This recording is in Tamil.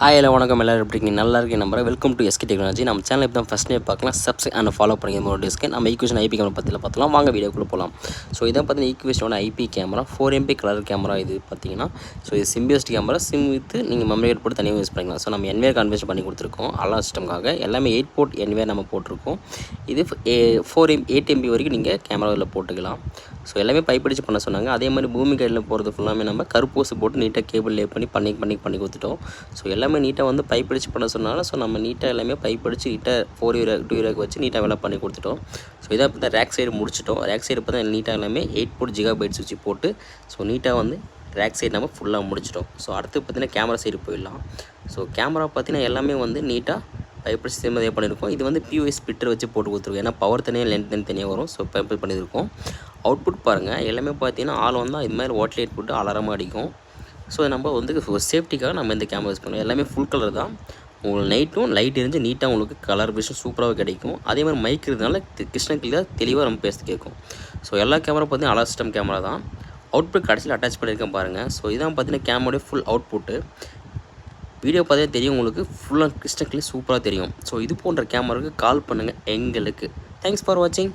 ஹாய் ஹலோ வணக்கம் எல்லோரும் எப்படி இருக்கீங்க? நல்லா இருக்கேன் நம்புறேன். Welcome to SK technology. நம்ம சேனல் இப்போ தான் ஃபஸ்ட் டைம் பார்க்கலாம். சப்ஸ்கிரைப் அண்ட் ஃபாலோ பண்ணிங்க ஒரு டிஸ்கே நம்ம ஈக்குவேஷன் ஐபி கேமரா பற்றியில் பார்த்தலாம். வாங்க வீடியோக்குள்ளே போகலாம். ஸோ இதான் பார்த்தீங்கன்னா ஈக்குவேஷனோட IP camera 4MP colour camera. இது பார்த்தீங்கன்னா இது சிம்பியஸ்ட் கேமரா. சிம் வித்து நீங்கள் மெமரி கார்டு போட்டு தனியாக யூஸ் பண்ணிக்கலாம். ஸோ நம்ம என்வேர் கன்வெர்ஷன் பண்ணி கொடுத்துருக்கோம் அலாம் சிஸ்டம்காக. எல்லாமே 8 போர்ட் என்வேர் நம்ம போட்டிருக்கோம். இது 8MB வரைக்கும் நீங்கள் கேமராவில் போட்டுக்கலாம். ஸோ எல்லாமே பைப் அடிச்சு பண்ண சொன்னாங்க. அதே மாதிரி பூமி கைடில் போகிறது ஃபுல்லாமே நம்ம கருப்பூசி போட்டு நீட்டாக கேபிள் லே பண்ணி கொடுத்துட்டோம். ஸோ எல்லாமே நீட்டாக வந்து பைப் அடிச்சு பண்ண சொன்னாலும் ஸோ நம்ம நீட்டாக எல்லாமே பைப் அடிச்சு நீட்டாக 2 வச்சு நீட்டாக வேலை பண்ணி கொடுத்துட்டோம். ஸோ இதை இப்போ தான் ரேக் சைடு முடிச்சிட்டோம். ரேக் சைடு இப்போ தான் நீட்டாக எல்லாமே 8 GB வச்சு போட்டு ஸோ நீட்டாக வந்து ரேக் சைடு நம்ம ஃபுல்லாக முடிச்சிட்டோம். ஸோ அடுத்து பார்த்தீங்கன்னா கேமரா சைடு போயிடலாம். ஸோ கேமரா பார்த்தீங்கன்னா எல்லாமே வந்து நீட்டாக பைப் அடிச்சு சேமதே பண்ணியிருக்கோம். இது வந்து POS ஸ்பிளிட்டர் வச்சு போட்டு கொடுத்துருக்கோம். ஏன்னா பவர் தனியாக லென்த் தனியாக வரும். ஸோ பைப் பண்ணியிருக்கோம். அவுட்புட் பாருங்கள் எல்லாமே பார்த்தீங்கன்னா ஆள் வந்தால் இது மாதிரி ஓட்டலேட் போட்டு அலாரமாக அடிக்கும். ஸோ நம்ம வந்து சேஃப்டிக்காக நம்ம இந்த கேமரா யூஸ் பண்ணுவோம். எல்லாமே ஃபுல் கலர் தான். உங்களுக்கு நைட்டும் லைட் எரிஞ்சு நீட்டாக உங்களுக்கு கலர் விஷயம் சூப்பராக கிடைக்கும். அதே மாதிரி மைக் இருக்கிறதுனால கிருஷ்ண கிளியராக தெளிவாக நம்ம பேச கேட்கும். ஸோ எல்லா கேமரா பார்த்தீங்கன்னா அலார் சிஸ்டம் கேமரா தான். அவுட்புட் கடைசியில் அட்டாச் பண்ணியிருக்கேன் பாருங்கள். ஸோ இதான் பார்த்தீங்கன்னா கேமராடைய ஃபுல் அவுட்புட்டு. வீடியோ பார்த்தே தெரியும் உங்களுக்கு ஃபுல்லாக கிறிஸ்டல் கிளியர் சூப்பராக தெரியும். ஸோ இது போன்ற கேமராவுக்கு கால் பண்ணுங்கள் எங்களுக்கு. தேங்க்ஸ் ஃபார் வாட்சிங்.